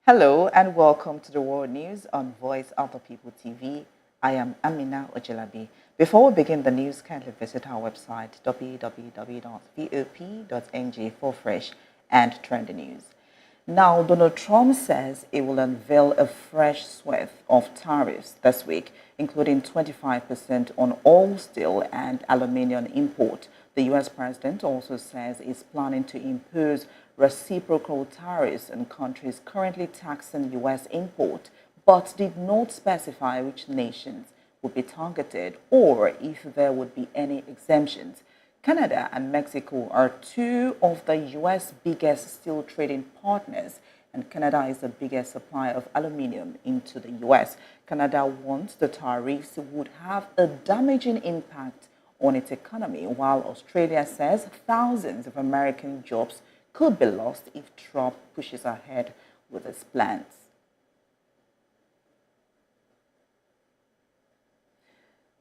Hello and welcome to the World News on Voice of the People TV. I am Amina Ojelabi. Before we begin the news, kindly visit our website www.vop.ng for fresh and trendy news. Now, Donald Trump says he will unveil a fresh swathe of tariffs this week, including 25% on all steel and aluminium import. The U.S. president also says he's planning to impose reciprocal tariffs on countries currently taxing U.S. import, but did not specify which nations would be targeted or if there would be any exemptions. Canada and Mexico are two of the U.S. biggest steel trading partners, and Canada is the biggest supplier of aluminium into the U.S. Canada warns the tariffs would have a damaging impact on its economy, while Australia says thousands of American jobs could be lost if Trump pushes ahead with his plans.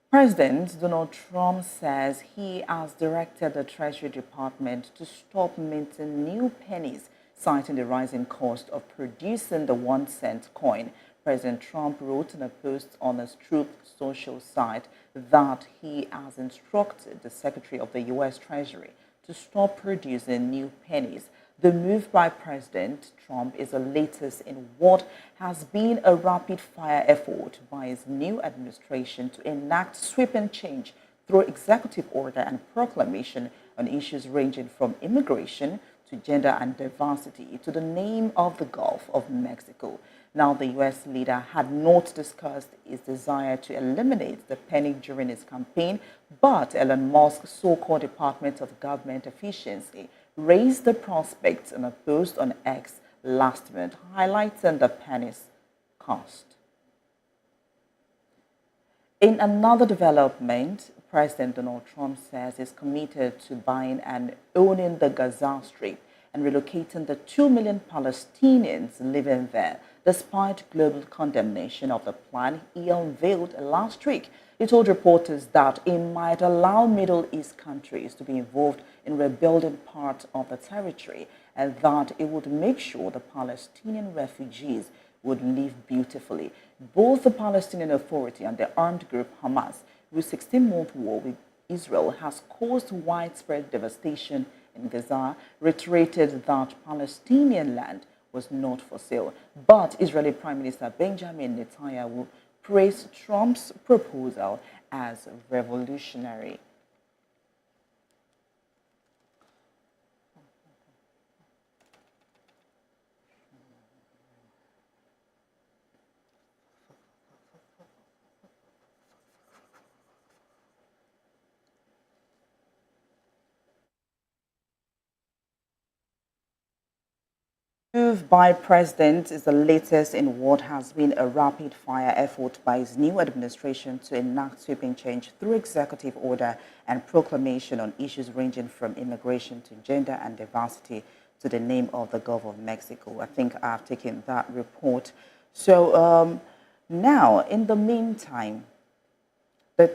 President Donald Trump says he has directed the Treasury Department to stop minting new pennies, citing the rising cost of producing the 1-cent coin. President Trump wrote in a post on his Truth Social site that he has instructed the Secretary of the U.S. Treasury to stop producing new pennies. The move by President Trump is the latest in what has been a rapid-fire effort by his new administration to enact sweeping change through executive order and proclamation on issues ranging from immigration to gender and diversity to the name of the Gulf of Mexico. Now, the U.S. leader had not discussed his desire to eliminate the penny during his campaign, but Elon Musk's so-called Department of Government Efficiency raised the prospects in a post on X last month, highlighting the penny's cost. In another development, President Donald Trump says he's committed to buying and owning the Gaza Strip and relocating the 2 million Palestinians living there. Despite global condemnation of the plan he unveiled last week, he told reporters that it might allow Middle East countries to be involved in rebuilding part of the territory and that it would make sure the Palestinian refugees would live beautifully. Both the Palestinian Authority and the armed group Hamas, whose 16-month war with Israel has caused widespread devastation in Gaza, reiterated that Palestinian land was not for sale. But Israeli Prime Minister Benjamin Netanyahu praised Trump's proposal as revolutionary. Move by President is the latest in what has been a rapid-fire effort by his new administration to enact sweeping change through executive order and proclamation on issues ranging from immigration to gender and diversity to the name of the Gulf of Mexico. I think I've taken that report. So now, in the meantime, the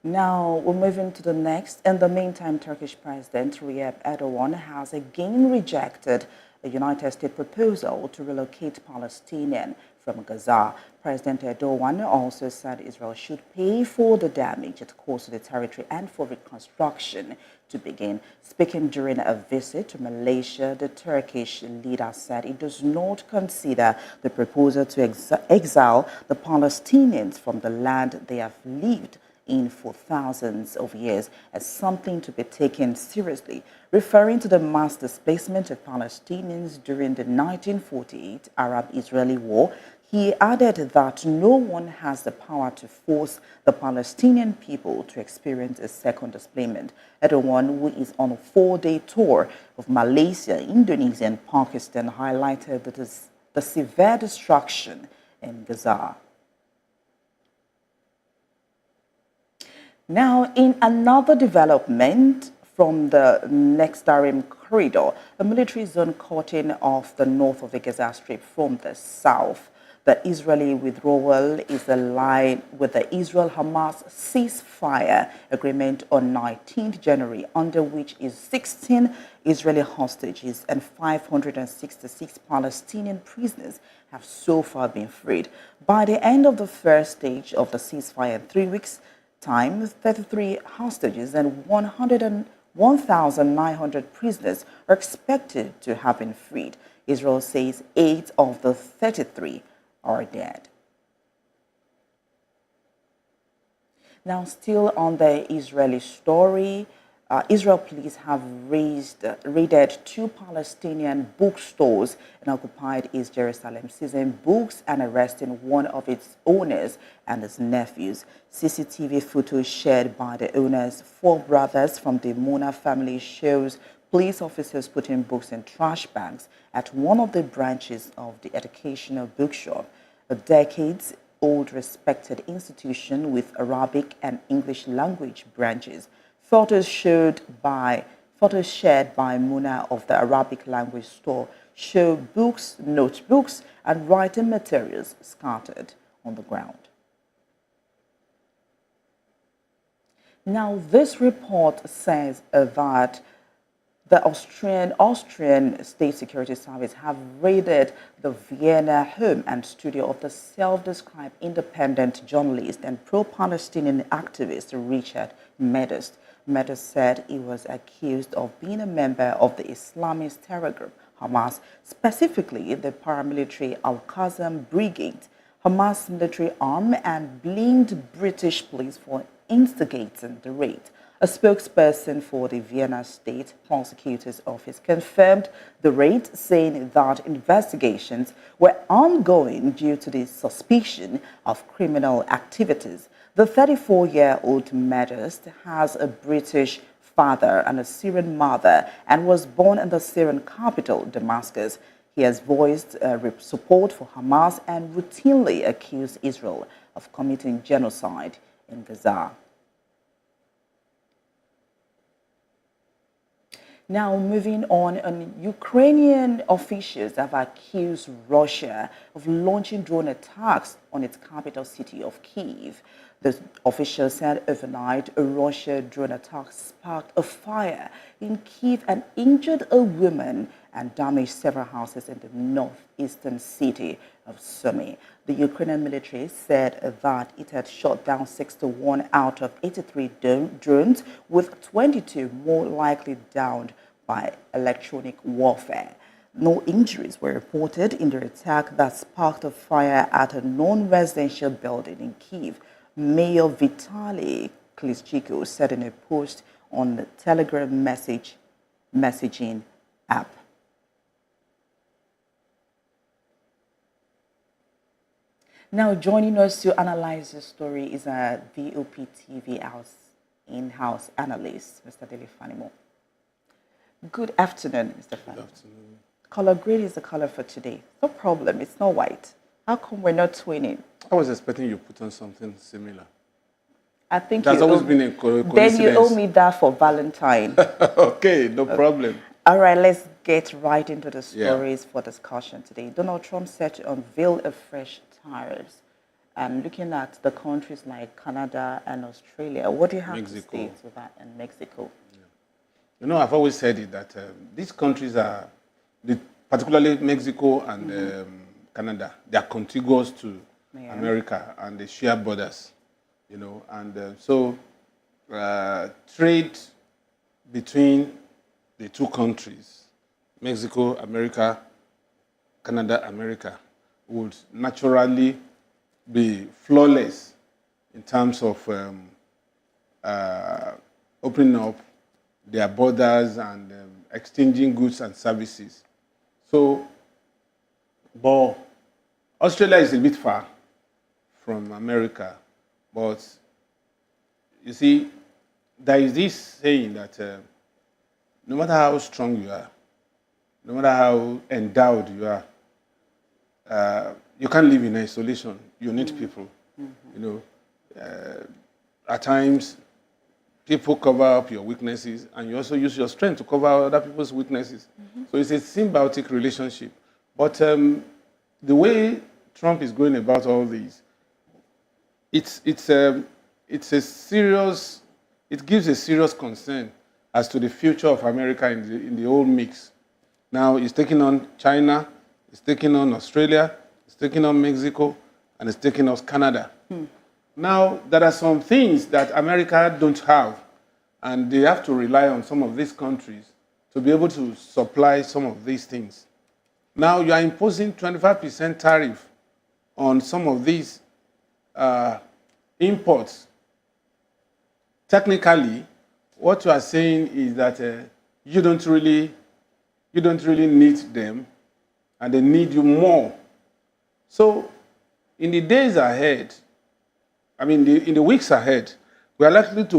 Now, we're moving to the next. In the meantime, Turkish President Recep Erdogan has again rejected a United States proposal to relocate Palestinians from Gaza. President Erdogan also said Israel should pay for the damage it caused to the territory and for reconstruction to begin. Speaking during a visit to Malaysia, the Turkish leader said he does not consider the proposal to exile the Palestinians from the land they have lived in for thousands of years as something to be taken seriously, referring to the mass displacement of Palestinians during the 1948 Arab-Israeli War. He added that no one has the power to force the Palestinian people to experience a second displacement. Erdogan, who is on a 4-day tour of Malaysia, Indonesia, and Pakistan, highlighted the severe destruction in Gaza. Now, in another development, from the Nextarim corridor, a military zone cutting off the north of the Gaza Strip from the south. The Israeli withdrawal is aligned with the Israel-Hamas ceasefire agreement on 19th January, under which is 16 Israeli hostages and 566 Palestinian prisoners have so far been freed. By the end of the first stage of the ceasefire in 3 weeks' time, 33 hostages and 1,900 prisoners are expected to have been freed. Israel says 8 of the 33 are dead. Now, still on the Israeli story, Israel police have raided 2 Palestinian bookstores in occupied East Jerusalem, seizing books and arresting one of its owners and his nephews. CCTV footage shared by the owners, 4 brothers from the Mona family, shows police officers putting books in trash bags at one of the branches of the educational bookshop, a decades-old respected institution with Arabic and English language branches. Photos shared by Muna of the Arabic language store show books, notebooks, and writing materials scattered on the ground. Now, this report says that the Austrian State Security Service have raided the Vienna home and studio of the self-described independent journalist and pro-Palestinian activist Richard Medas. Medas said he was accused of being a member of the Islamist terror group Hamas, specifically the paramilitary Al-Qassam Brigade. Hamas military arm and blamed British police for instigating the raid. A spokesperson for the Vienna State Prosecutor's Office confirmed the raid, saying that investigations were ongoing due to the suspicion of criminal activities. The 34-year-old Medas has a British father and a Syrian mother and was born in the Syrian capital, Damascus. He has voiced support for Hamas and routinely accused Israel of committing genocide in Gaza. Now, moving on, Ukrainian officials have accused Russia of launching drone attacks on its capital city of Kyiv. The officials said overnight a Russian drone attack sparked a fire in Kyiv and injured a woman and damaged several houses in the northeastern city of Sumy. The Ukrainian military said that it had shot down 61 out of 83 drones, with 22 more likely downed by electronic warfare. No injuries were reported in the attack that sparked a fire at a non-residential building in Kyiv. Mayor Vitaly Klitschko said in a post on the Telegram messaging app. Now, joining us to analyze the story is a VOP TV in-house analyst, Mr. Dele Fanimo. Good afternoon, Mr. Fanimo. Good afternoon. Color green is the color for today. No problem, it's not white. How come we're not twinning? I was expecting you put on something similar. I think that's always been a coincidence. Then you owe me that for Valentine. Okay, no problem. All right, let's get right into the stories for discussion today. Donald Trump set to unveil a fresh tariffs. Looking at the countries like Canada and Australia, what do you have to state with that, and Mexico? Yeah. You know, I've always said it that these countries are, particularly Mexico and Canada, they are contiguous to America and they share borders, you know, and so trade between the two countries, Mexico, America, Canada, America, would naturally be flawless in terms of opening up their borders and exchanging goods and services. So, but Australia is a bit far from America, but you see, there is this saying that no matter how strong you are, no matter how endowed you are, you can't live in isolation. You need people. You know, at times people cover up your weaknesses, and you also use your strength to cover other people's weaknesses. So it's a symbiotic relationship. But the way Trump is going about all these, it's a serious, it gives a serious concern as to the future of America in the whole mix. Now he's taking on China, he's taking on Australia, he's taking on Mexico, and he's taking on Canada. Now, there are some things that America don't have, and they have to rely on some of these countries to be able to supply some of these things. Now, you are imposing 25% tariff on some of these imports. Technically, what you are saying is that you don't really need them, and they need you more. So, in the days ahead, in the weeks ahead, we are likely to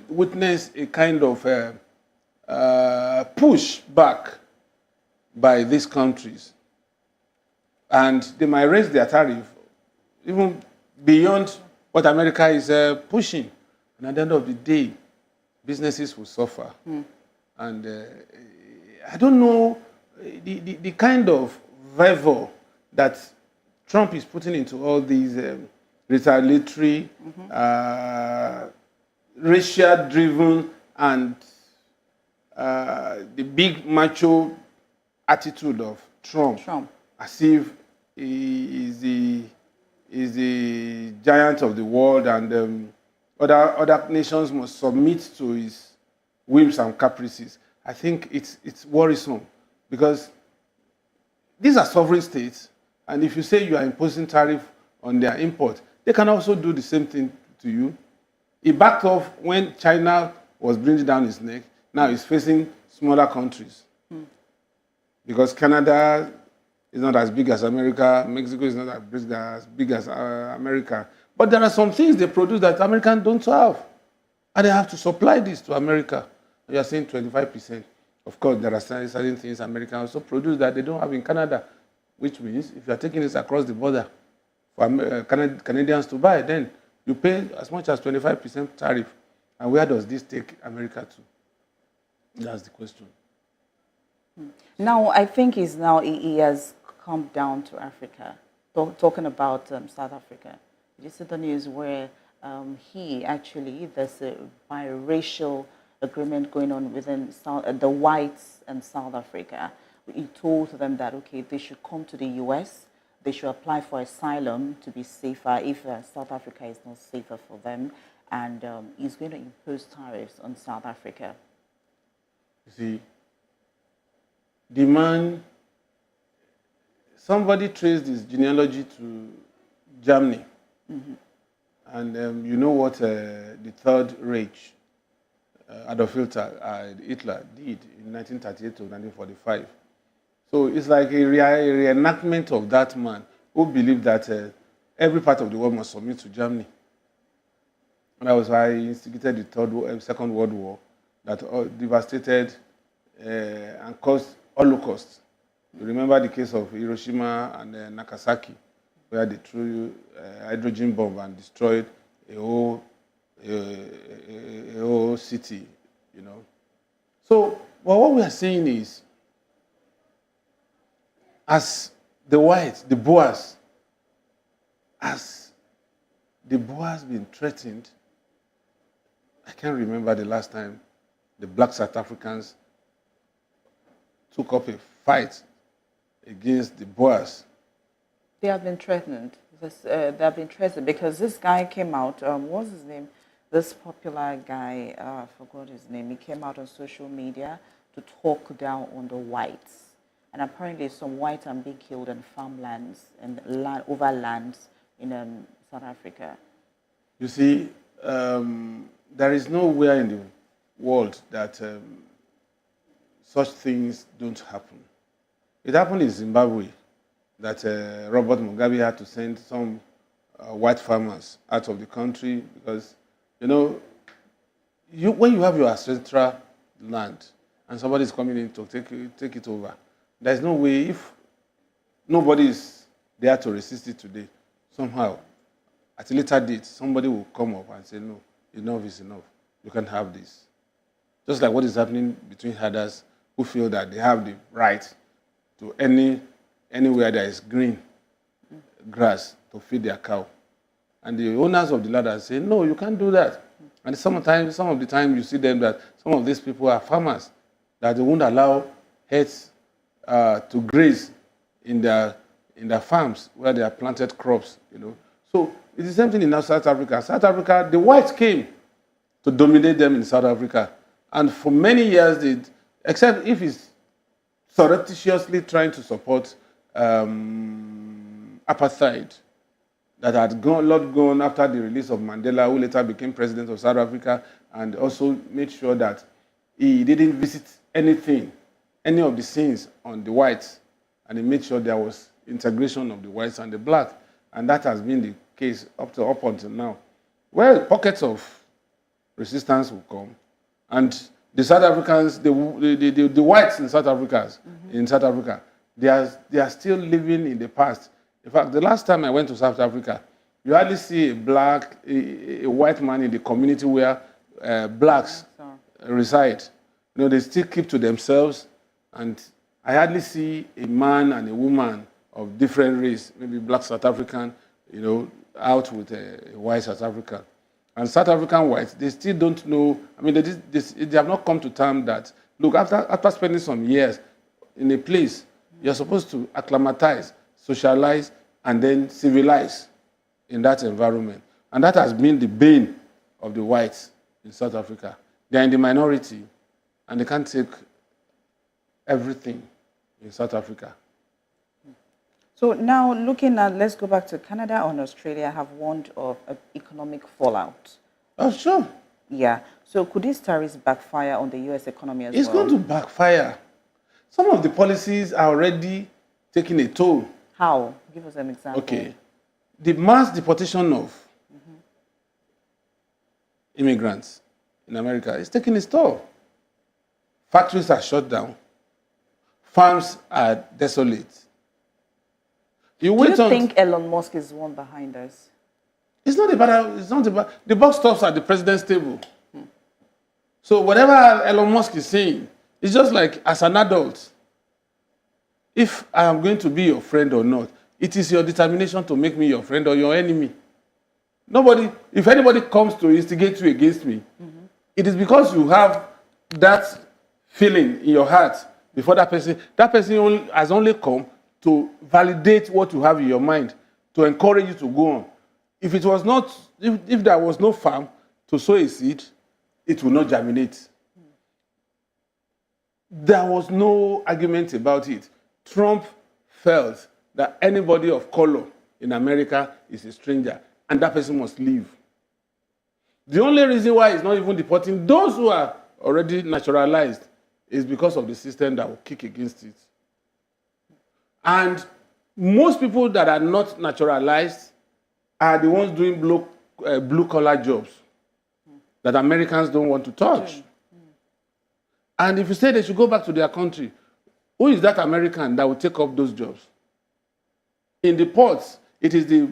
witness a kind of push back by these countries. And they might raise their tariff even beyond what America is pushing. And at the end of the day, businesses will suffer. And I don't know the kind of fervor that Trump is putting into all these retaliatory, racial-driven, and the big macho attitude of Trump. As if he is the giant of the world, and other nations must submit to his whims and caprices. I think it's worrisome, because these are sovereign states, and if you say you are imposing tariff on their import, they can also do the same thing to you. He backed off when China was bringing down his neck. Now he's facing smaller countries. Because Canada is not as big as America, Mexico is not as big as America. But there are some things they produce that Americans don't have. And they have to supply this to America. You are saying 25%. Of course, there are certain things Americans also produce that they don't have in Canada, which means if you are taking this across the border for Canadians to buy, then you pay as much as 25% tariff. And where does this take America to? That's the question. Now, I think he has come down to Africa, talking about South Africa. Did you see the news where there's a biracial agreement going on within the whites and South Africa. He told them that, okay, they should come to the U.S., they should apply for asylum to be safer if South Africa is not safer for them, and he's going to impose tariffs on South Africa. You see, the man, somebody traced his genealogy to Germany. And you know what the Third Reich, Adolf Hitler did in 1938 to 1945. So it's like a reenactment of that man who believed that every part of the world must submit to Germany. And that was why he instigated the Second World War that devastated and caused Holocaust. You remember the case of Hiroshima and Nagasaki, where they threw a hydrogen bomb and destroyed a whole city, you know. So, what we are saying is, as the whites, the Boers, has the Boers been threatened? I can't remember the last time the black South Africans took up a fight against the Boers. They have been threatened. They have been threatened because this guy came out. What's his name? This popular guy, I forgot his name. He came out on social media to talk down on the whites. And apparently some whites are being killed in farmlands and over lands in South Africa. You see, there is nowhere in the world that such things don't happen. It happened in Zimbabwe that Robert Mugabe had to send some white farmers out of the country because, you know, when you have your ancestral land and somebody is coming in to take it over, there's no way, if nobody is there to resist it today, somehow, at a later date, somebody will come up and say, no, enough is enough. you can't have this. Just like what is happening between herders who feel that they have the right to anywhere there is green grass to feed their cow. And the owners of the land are saying, no, you can't do that. And sometimes, some of the time you see them that some of these people are farmers, that they won't allow herds to graze in their farms where they have planted crops, you know. So it's the same thing in South Africa. South Africa, the whites came to dominate them in South Africa. And for many years, except if it's surreptitiously trying to support apartheid, that had gone after the release of Mandela, who later became president of South Africa, and also made sure that he didn't visit any of the sins on the whites, and he made sure there was integration of the whites and the black, and that has been the case up until now. Well, pockets of resistance will come, and the South Africans, the whites in South Africa, they are still living in the past. In fact, the last time I went to South Africa, you hardly see a white man in the community where blacks reside. You know, they still keep to themselves, and I hardly see a man and a woman of different race, maybe black South African, you know, out with a white South African. And South African whites, they still don't know. I mean, they have not come to terms that, look, after spending some years in a place, you're supposed to acclimatize, socialize, and then civilize in that environment. And that has been the bane of the whites in South Africa. They're in the minority, and they can't take everything in South Africa. So now looking at, let's go back to Canada and Australia have warned of economic fallout. Oh, sure. Yeah. So could these tariffs backfire on the U.S. economy as well? It's going to backfire. Some of the policies are already taking a toll. How? Give us an example. Okay. The mass deportation of immigrants in America is taking its toll. Factories are shut down. Farms are desolate. Do you think Elon Musk is one behind us? It's not about, the buck stops at the president's table. So whatever Elon Musk is saying, it's just like as an adult, if I am going to be your friend or not, it is your determination to make me your friend or your enemy. If anybody comes to instigate you against me, it is because you have that feeling in your heart before that person has only come to validate what you have in your mind, to encourage you to go on. If there was no farm to sow a seed, it will not germinate. There was no argument about it. Trump felt that anybody of color in America is a stranger, and that person must leave. The only reason why he's not even deporting those who are already naturalized is because of the system that will kick against it. And most people that are not naturalized are the ones doing blue-collar jobs that Americans don't want to touch. And if you say they should go back to their country, who is that American that will take up those jobs? In the ports, it is the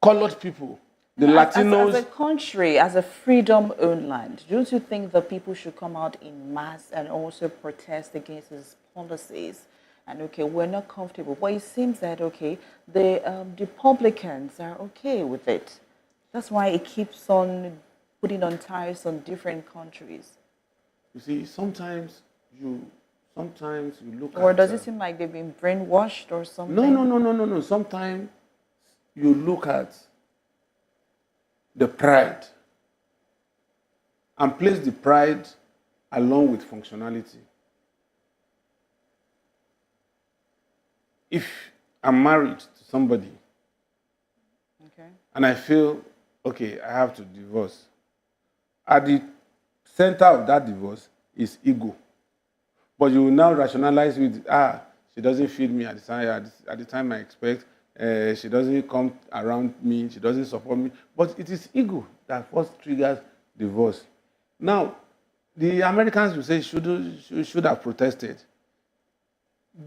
colored people, the Latinos. As a country, as a freedom-owned land, don't you think that people should come out in mass and also protest against these policies? And okay, we're not comfortable. But it seems that, okay, the Republicans are okay with it. That's why it keeps on putting on tariffs on different countries. You see, sometimes you look at... Or does it seem like they've been brainwashed or something? No. Sometimes you look at the pride and place the pride along with functionality. If I'm married to somebody, and I feel, okay, I have to divorce, at the center of that divorce is ego. But you will now rationalize with, she doesn't feed me at the time I expect, she doesn't come around me, she doesn't support me. But it is ego that first triggers divorce. Now, the Americans will say should have protested.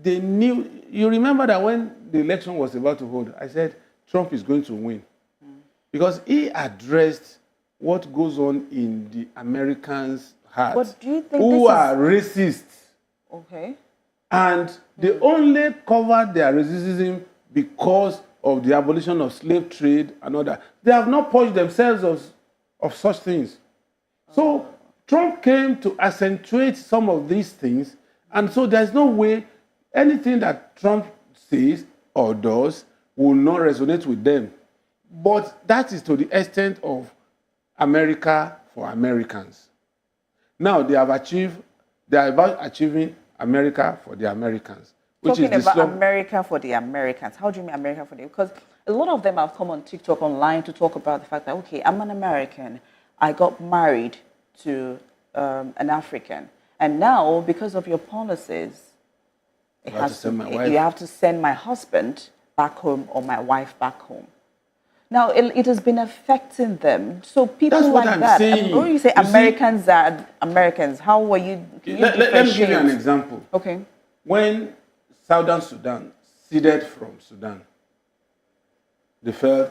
They knew, you remember that when the election was about to hold, I said Trump is going to win. Because he addressed what goes on in the Americans' heart, But do you think who this are racist, okay? and they only cover their racism because of the abolition of slave trade and all that. They have not purged themselves of such things. So Trump came to accentuate some of these things, and so there's no way anything that Trump says or does will not resonate with them. But that is to the extent of America for Americans. Now they are about achieving America for the Americans, which Talking is the about America for the Americans. How do you mean America for the? Because a lot of them have come on TikTok online to talk about the fact that, okay, I'm an American. I got married to an African. And now, because of your policies, you have to send my husband back home or my wife back home. Now, it has been affecting them. So people That's what like I'm that. saying. When you say Americans are Americans, how were you? Let me give you an example. Okay. When Southern Sudan seceded from Sudan, they felt,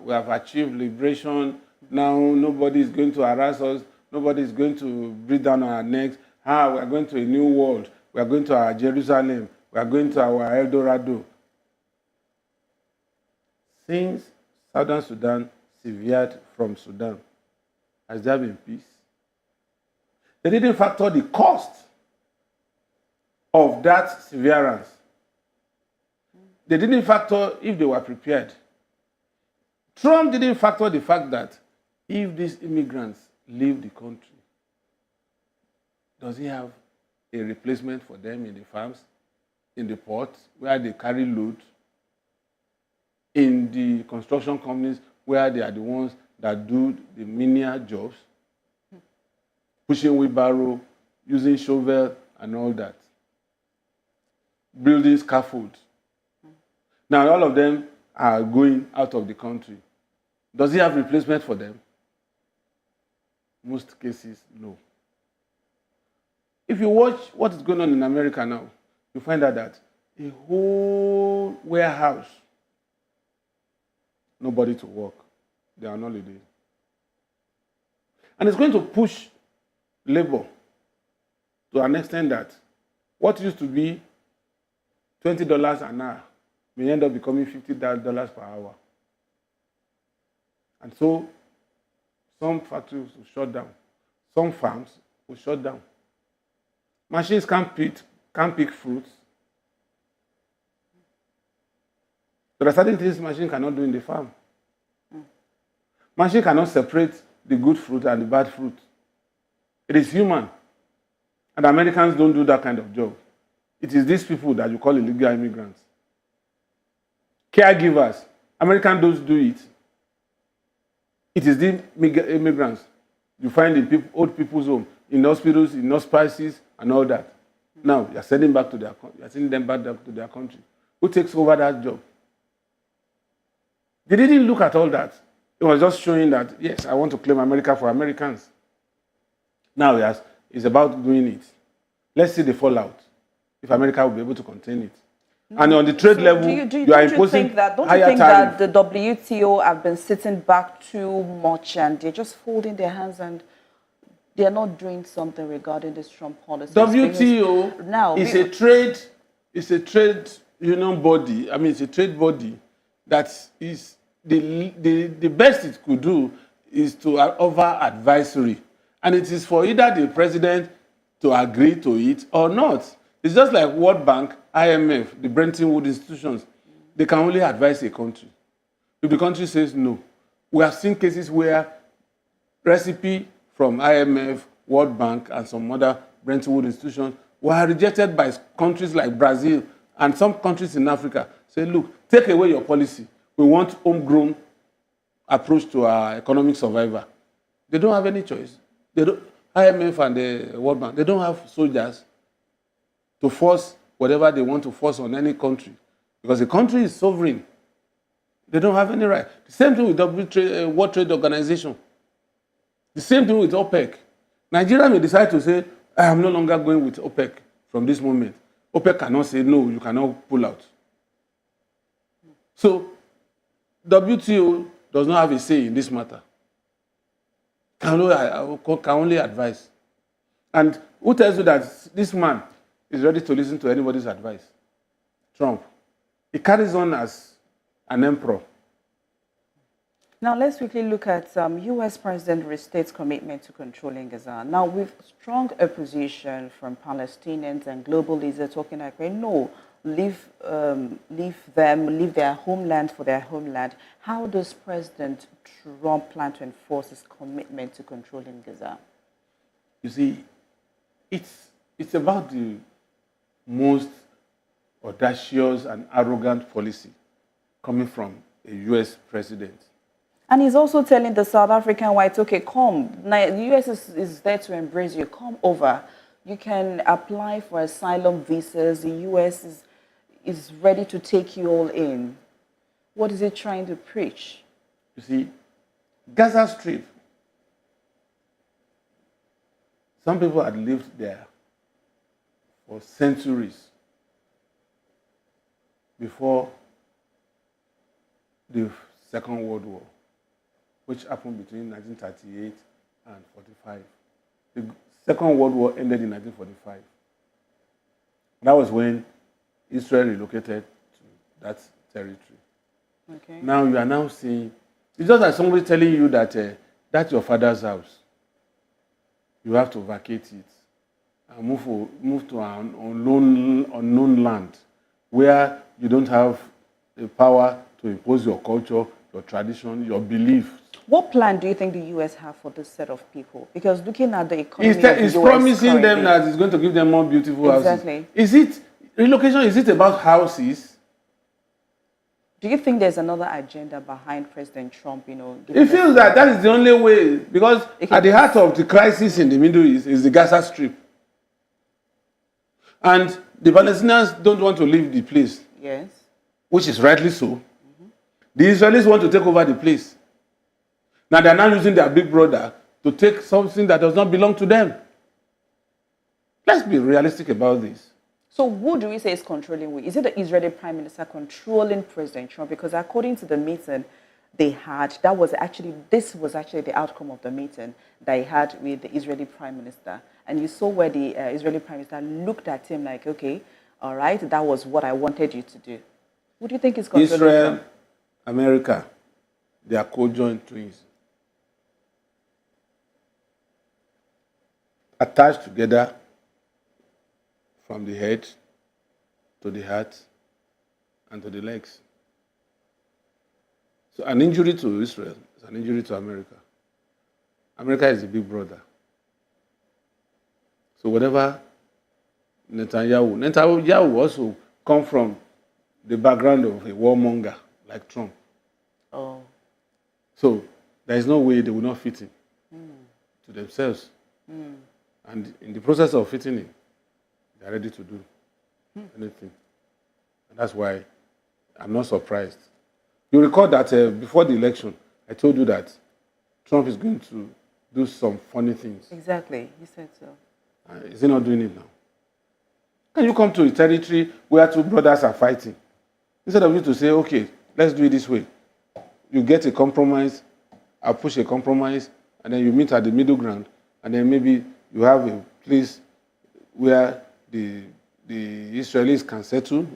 we have achieved liberation. Now nobody is going to harass us. Nobody is going to breathe down on our necks. We are going to a new world. We are going to our Jerusalem. We are going to our El Dorado. Since Southern Sudan severed from Sudan, has there been peace? They didn't factor the cost of that severance. They didn't factor if they were prepared. Trump didn't factor the fact that if these immigrants leave the country, does he have a replacement for them in the farms, in the ports where they carry load, in the construction companies where they are the ones that do the menial jobs, pushing wheelbarrow, using shovel and all that, building scaffolds. Now all of them are going out of the country. Does he have replacement for them? Most cases, no. If you watch what is going on in America now, you find out that a whole warehouse, nobody to work. They are on holiday. And it's going to push labor to an extent that what used to be $20 an hour may end up becoming $50 per hour. And so some factories will shut down. Some farms will shut down. Machines can't pick fruits. There are certain things machine cannot do in the farm. Machine cannot separate the good fruit and the bad fruit. It is human. And Americans don't do that kind of job. It is these people that you call illegal immigrants. Caregivers, Americans don't do it. It is the immigrants you find in old people's home, in hospitals, in hospices, and all that. Now you're sending them back to their country. Who takes over that job? They didn't look at all that. It was just showing that, yes, I want to claim America for Americans. Now, yes, it's about doing it. Let's see the fallout, if America will be able to contain it. And on the trade level, you are imposing higher tariffs. Don't you think that the WTO have been sitting back too much and they're just folding their hands and they're not doing something regarding this Trump policy? WTO now, is a trade union body. I mean, it's a trade body that is the best it could do is to offer advisory. And it is for either the president to agree to it or not. It's just like World Bank, IMF, the Bretton Woods institutions. They can only advise a country. If the country says no, we have seen cases where recipe from IMF, World Bank, and some other Bretton Woods institutions were rejected by countries like Brazil and some countries in Africa. Say, look, take away your policy. We want homegrown approach to our economic survival. They don't have any choice. IMF and the World Bank, they don't have soldiers to force whatever they want to force on any country. Because the country is sovereign. They don't have any right. The same thing with World Trade Organization. The same thing with OPEC. Nigeria may decide to say, I am no longer going with OPEC from this moment. OPEC cannot say, no, you cannot pull out. So, WTO does not have a say in this matter. can only advise. And who tells you that this man is ready to listen to anybody's advice? Trump. He carries on as an emperor. Now, let's quickly look at U.S. President restates commitment to controlling Gaza. Now, with strong opposition from Palestinians and global leaders talking like, no, leave their homeland for their homeland. How does President Trump plan to enforce his commitment to controlling Gaza? You see, it's about the most audacious and arrogant policy coming from a U.S. president. And he's also telling the South African whites, okay, come. Now, the U.S. is there to embrace you. Come over. You can apply for asylum visas. The U.S. is ready to take you all in. What is he trying to preach? You see, Gaza Strip, some people had lived there for centuries before the Second World War, which happened between 1938 and 45. The Second World War ended in 1945. That was when Israel relocated to that territory. Okay. Now you are now seeing, it's just like somebody telling you that that's your father's house. You have to vacate it and move to an unknown land where you don't have the power to impose your culture, your tradition, your beliefs. What plan do you think the U.S. have for this set of people? Because looking at the economy It's promising them that it's going to give them more beautiful houses. Is it relocation? Is it about houses? Do you think there's another agenda behind President Trump? It feels that is the only way, because at the heart of the crisis in the Middle East is the Gaza Strip, and the Palestinians don't want to leave the place. Yes, which is rightly so. Mm-hmm. The Israelis want to take over the place. Now they are now using their big brother to take something that does not belong to them. Let's be realistic about this. So who do we say is controlling? Is it the Israeli Prime Minister controlling President Trump? Because according to the meeting they had, this was actually the outcome of the meeting they had with the Israeli Prime Minister. And you saw where the Israeli Prime Minister looked at him like, okay, all right, that was what I wanted you to do. What do you think is controlling Israel, Trump? America, they are co-joined twins. Attached together from the head to the heart and to the legs. So an injury to Israel is an injury to America. America is the big brother. So whatever Netanyahu also come from the background of a warmonger like Trump. Oh. So there is no way they will not fit in to themselves. And in the process of fitting in, they are ready to do anything. And that's why I'm not surprised. You recall that before the election, I told you that Trump is going to do some funny things. Exactly, you said so. Is he not doing it now? Can you come to a territory where two brothers are fighting? Instead of you to say, okay, let's do it this way. You get a compromise, I push a compromise, and then you meet at the middle ground, and then maybe you have a place where the Israelis can settle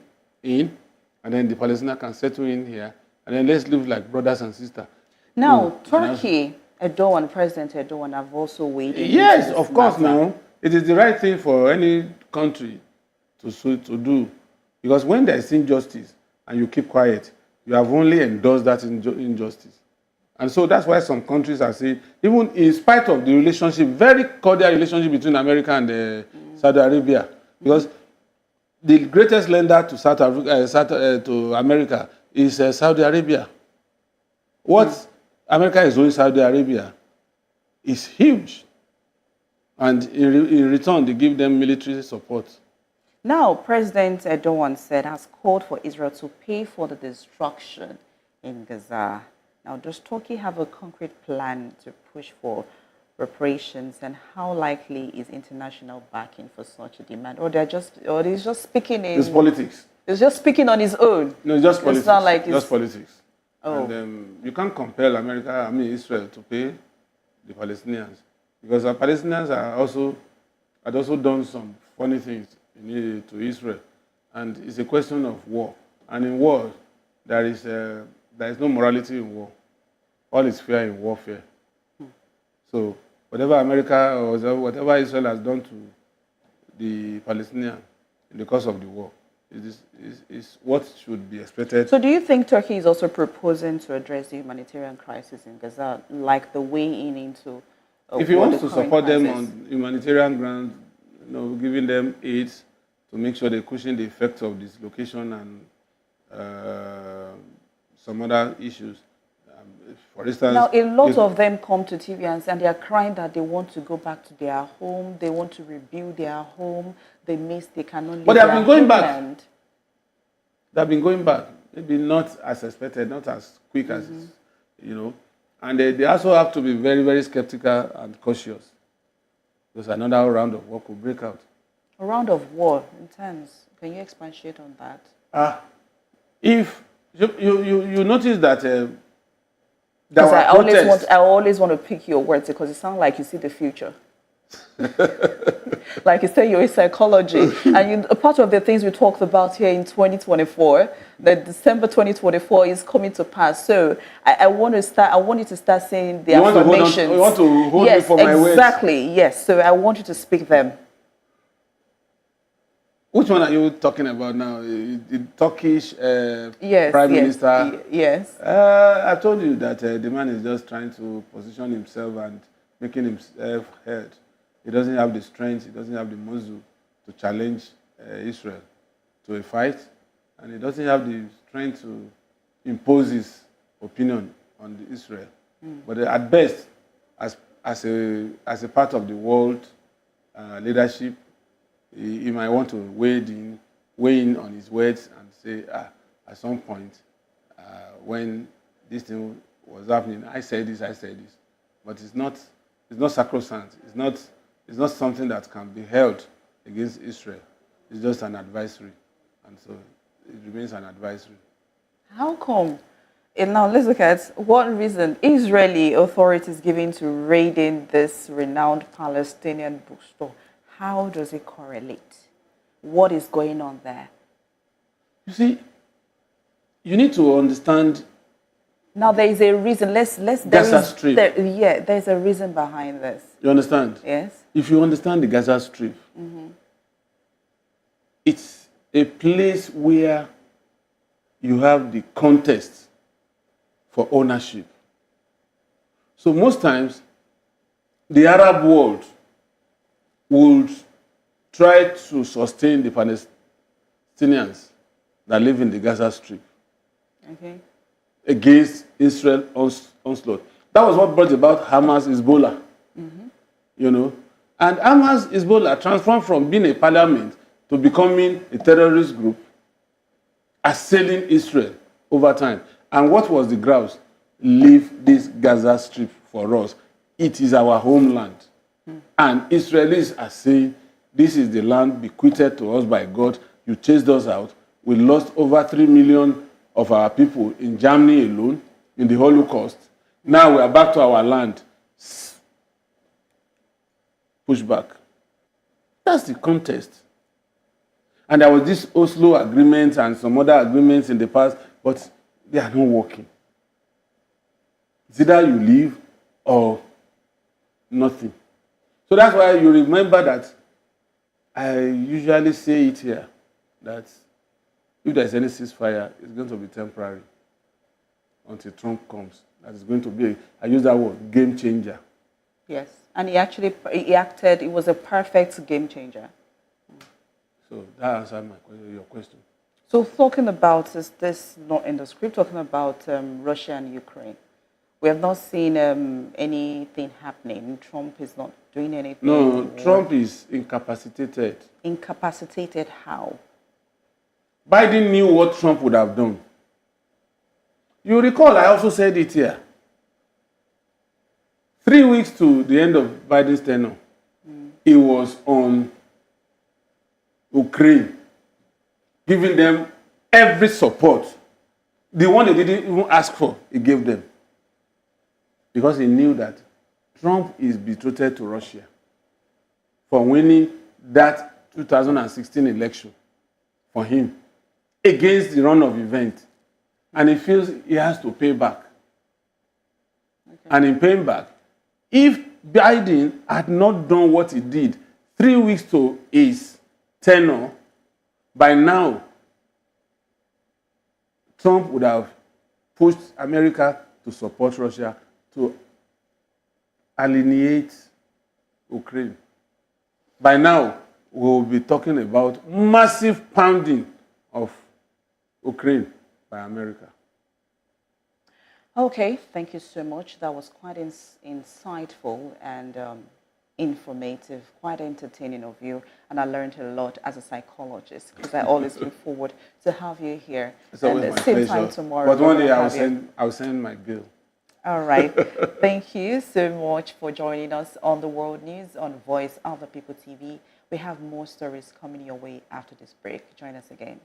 in, and then the Palestinians can settle in here, and then let's live like brothers and sisters. Now, Turkey, President Erdogan have also weighed in. Yes, of course. Now it is the right thing for any country to do, because when there is injustice and you keep quiet, you have only endorsed that injustice. And so that's why some countries are saying, even in spite of the relationship, very cordial relationship between America and Saudi Arabia, because the greatest lender to to America is Saudi Arabia. What America is owing Saudi Arabia is huge. And in return, they give them military support. Now, President Erdogan has called for Israel to pay for the destruction in Gaza. Now, does Turkey have a concrete plan to push for reparations, and how likely is international backing for such a demand? Or he's just speaking in... It's politics. He's just speaking on his own. No, it's just politics. It's not like just politics. Oh. And you can't compel Israel to pay the Palestinians, because the Palestinians had also done some funny things to Israel, and it's a question of war. And in war, there is no morality in war. All is fair in warfare. So whatever America or whatever Israel has done to the Palestinians in the course of the war is what should be expected. So do you think Turkey is also proposing to address the humanitarian crisis in Gaza, like the way into if he wants to support them on humanitarian grounds, giving them aid to make sure they cushion the effects of dislocation and some other issues. For instance, now a lot of them come to TV and they are crying that they want to go back to their home, they want to rebuild their home, they cannot leave. But they have been going homeland. back. They have been going back. Maybe not as expected, not as quick as And they also have to be very, very skeptical and cautious, because another round of war could break out. A round of war, intense. Can you expatiate on that? If you notice that because I always want to pick your words because it sounds like you see the future. Like you say, you're in psychology, and a part of the things we talked about here in 2024, that December 2024 is coming to pass. So I want you to start saying the affirmations. You want to hold me for my words? Exactly. Yes. So I want you to speak them. Which one are you talking about now? The Turkish Prime Minister? Yes. I told you that the man is just trying to position himself and making himself heard. He doesn't have the strength, he doesn't have the muscle to challenge Israel to a fight, and he doesn't have the strength to impose his opinion on Israel. But at best, as a part of the world leadership, he might want to weigh in on his words and say, at some point, when this thing was happening, I said this. But it's not sacrosanct. It's not something that can be held against Israel. It's just an advisory. And so it remains an advisory. How come? And now let's look at what reason Israeli authorities giving to raiding this renowned Palestinian bookstore. How does it correlate? What is going on there? You see, you need to understand. Now there is a reason. Gaza Strip. There's a reason behind this. You understand? Yes. If you understand the Gaza Strip, it's a place where you have the contest for ownership. So most times, the Arab world would try to sustain the Palestinians that live in the Gaza Strip against Israel onslaught. That was what brought about Hamas-Hezbollah. And Hamas-Hezbollah transformed from being a parliament to becoming a terrorist group, assailing Israel over time. And what was the grouse? Leave this Gaza Strip for us. It is our homeland. And Israelis are saying, this is the land bequeathed to us by God. You chased us out. We lost over 3 million of our people in Germany alone, in the Holocaust. Now we are back to our land. Push back. That's the context. And there was this Oslo agreement and some other agreements in the past, but they are not working. It's either you leave or nothing. So that's why you remember that I usually say it here, that if there's any ceasefire, it's going to be temporary until Trump comes. That is going to be, I use that word, game changer. Yes, and he acted, it was a perfect game changer. So that answers your question. So talking about this not in the script, talking about Russia and Ukraine. We have not seen anything happening. Trump is not doing anything. No, Trump is incapacitated. Incapacitated how? Biden knew what Trump would have done. You recall, I also said it here. 3 weeks to the end of Biden's tenure, he was on Ukraine, giving them every support. The one they didn't even ask for, he gave them. Because he knew that Trump is betrothed to Russia for winning that 2016 election for him against the run of events. And he feels he has to pay back. Okay. And in paying back, if Biden had not done what he did 3 weeks to his tenure, by now, Trump would have pushed America to support Russia to alienate Ukraine. By now, we will be talking about massive pounding of Ukraine by America. Okay, thank you so much. That was quite insightful and informative, quite entertaining of you. And I learned a lot as a psychologist because I always look forward to have you here. It's always and my same pleasure. time tomorrow. But one day I'll send my bill. All right. Thank you so much for joining us on the World News on Voice of the People TV. We have more stories coming your way after this break. Join us again.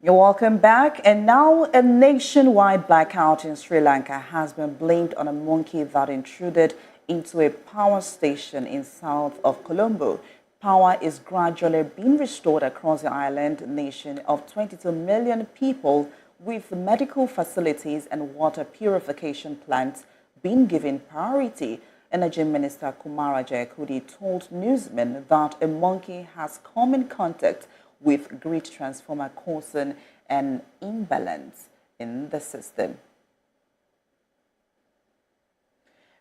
You're welcome back. And now a nationwide blackout in Sri Lanka has been blamed on a monkey that intruded into a power station in south of Colombo. Power is gradually being restored across the island nation of 22 million people, with medical facilities and water purification plants being given priority. Energy Minister Kumara Jayakudi told newsmen that a monkey has come in contact with grid transformer causing an imbalance in the system.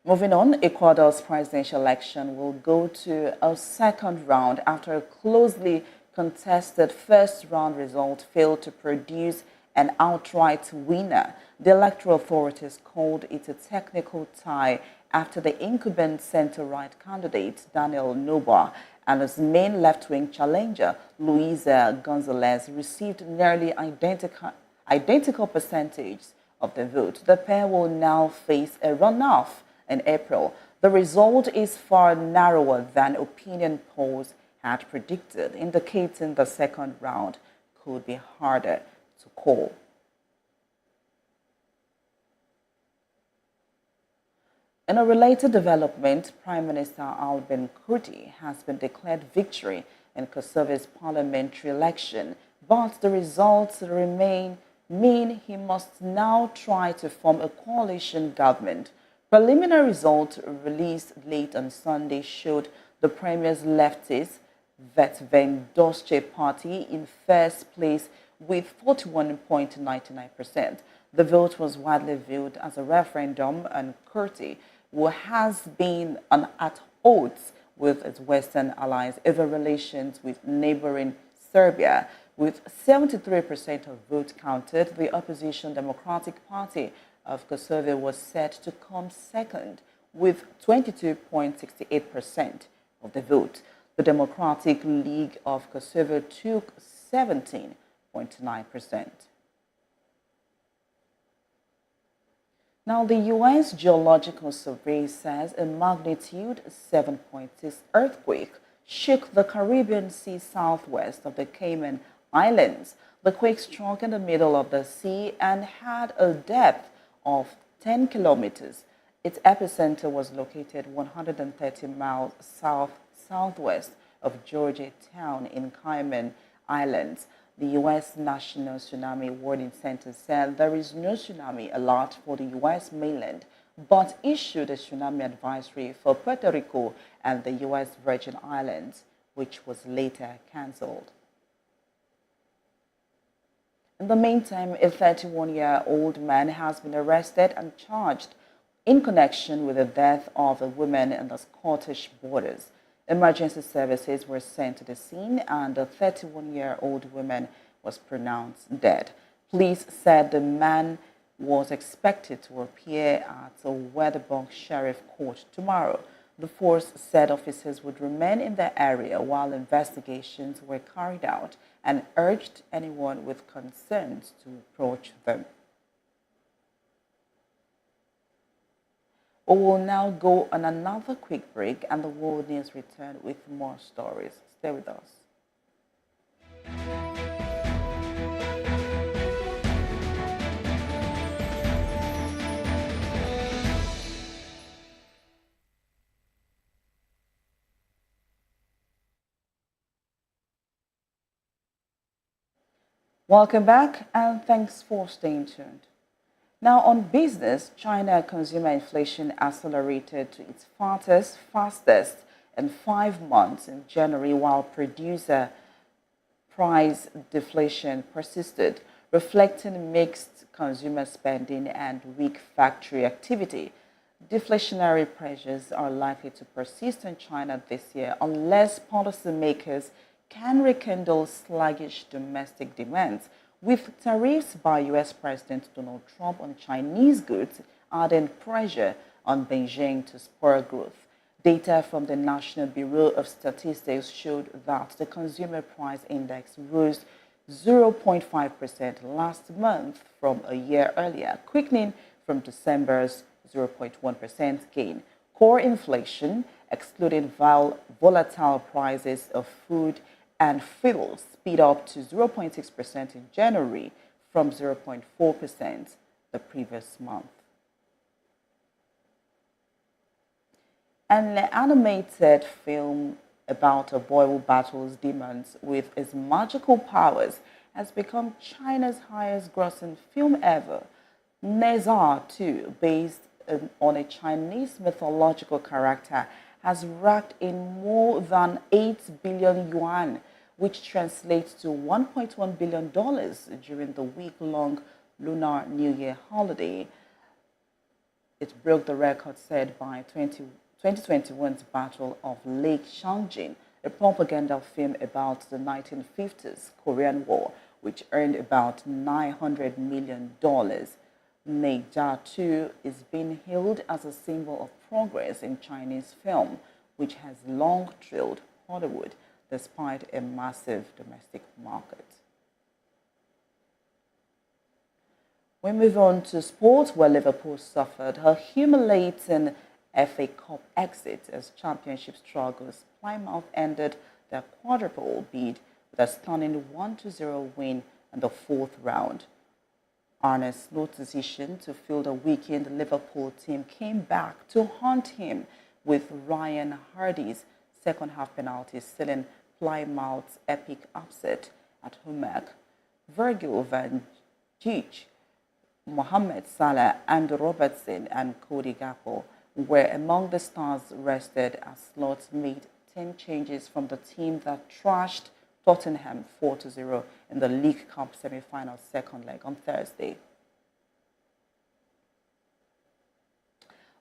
Moving on, Ecuador's presidential election will go to a second round after a closely contested first round result failed to produce an outright winner. The electoral authorities called it a technical tie after the incumbent center-right candidate Daniel Noboa and his main left-wing challenger, Luisa Gonzalez, received nearly identical percentages of the vote. The pair will now face a runoff in April. The result is far narrower than opinion polls had predicted, indicating the second round could be harder to call. In a related development, Prime Minister Albin Kurti has been declared victory in Kosovo's parliamentary election, but the results mean he must now try to form a coalition government. Preliminary results released late on Sunday showed the Premier's leftist Vetvendoce party in first place with 41.99%. The vote was widely viewed as a referendum, and Kurti, who has been at odds with its Western allies over relations with neighboring Serbia. With 73% of votes counted, the opposition Democratic Party of Kosovo was set to come second with 22.68% of the vote. The Democratic League of Kosovo took 17.9%. Now, the U.S. Geological Survey says a magnitude 7.6 earthquake shook the Caribbean Sea southwest of the Cayman Islands. The quake struck in the middle of the sea and had a depth of 10 kilometers. Its epicenter was located 130 miles southwest of Georgetown in Cayman Islands. The U.S. National Tsunami Warning Center said there is no tsunami alert for the U.S. mainland, but issued a tsunami advisory for Puerto Rico and the U.S. Virgin Islands, which was later cancelled. In the meantime, a 31-year-old man has been arrested and charged in connection with the death of a woman in the Scottish borders. Emergency services were sent to the scene and the 31-year-old woman was pronounced dead. Police said the man was expected to appear at a Weatherbox Sheriff Court tomorrow. The force said officers would remain in the area while investigations were carried out and urged anyone with concerns to approach them. We will now go on another quick break and the World News return with more stories. Stay with us. Welcome back and thanks for staying tuned. Now on business, China consumer inflation accelerated to its fastest in 5 months in January, while producer price deflation persisted, reflecting mixed consumer spending and weak factory activity. Deflationary pressures are likely to persist in China this year unless policymakers can rekindle sluggish domestic demands, with tariffs by U.S. President Donald Trump on Chinese goods adding pressure on Beijing to spur growth. Data from the National Bureau of Statistics showed that the Consumer Price Index rose 0.5% last month from a year earlier, quickening from December's 0.1% gain. Core inflation, excluding volatile prices of food and fuel, speed up to 0.6% in January from 0.4% the previous month. An animated film about a boy who battles demons with his magical powers has become China's highest grossing film ever. Nezha 2, based on a Chinese mythological character, has racked in more than 8 billion yuan, which translates to $1.1 billion during the week-long Lunar New Year holiday. It broke the record set by 2021's Battle of Lake Changjin, a propaganda film about the 1950s Korean War, which earned about $900 million. Nezha 2 is being hailed as a symbol of progress in Chinese film, which has long trailed Hollywood despite a massive domestic market. We move on to sports, where Liverpool suffered a humiliating FA Cup exit as championship struggles. Plymouth ended their quadruple bid with a stunning 1-0 win in the fourth round. Arne Slot's decision to field a weakened Liverpool team came back to haunt him, with Ryan Hardy's second-half penalty sealing Plymouth's epic upset at Humek. Virgil van Dijk, Mohamed Salah, Andrew Robertson and Cody Gakpo were among the stars rested as Slot made 10 changes from the team that trashed Tottenham 4-0 in the League Cup semi-final second leg on Thursday.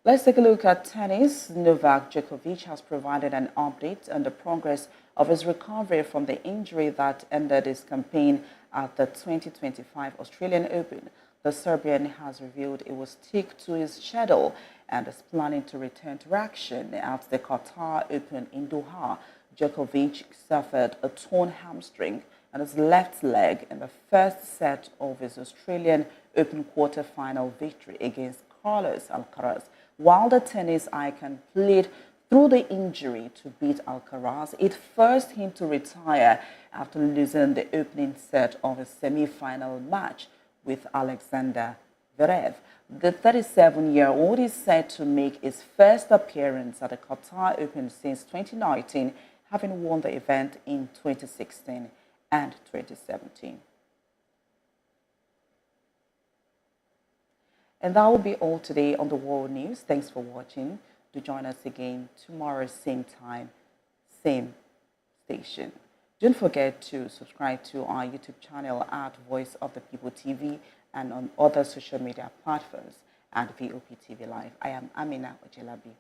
Let's take a look at tennis. Novak Djokovic has provided an update on the progress of his recovery from the injury that ended his campaign at the 2025 Australian Open. The Serbian has revealed he will stick to his schedule and is planning to return to action at the Qatar Open in Doha. Djokovic suffered a torn hamstring on his left leg in the first set of his Australian Open quarter-final victory against Carlos Alcaraz. While the tennis icon played through the injury to beat Alcaraz, it forced him to retire after losing the opening set of a semi-final match with Alexander Zverev. The 37-year-old is set to make his first appearance at the Qatar Open since 2019, having won the event in 2016. and 2017. And that will be all today on the World News. Thanks for watching. Do join us again tomorrow, same time, same station. Don't forget to subscribe to our YouTube channel at Voice of the People TV and on other social media platforms at VOP TV Live. I am Amina Ojelabi.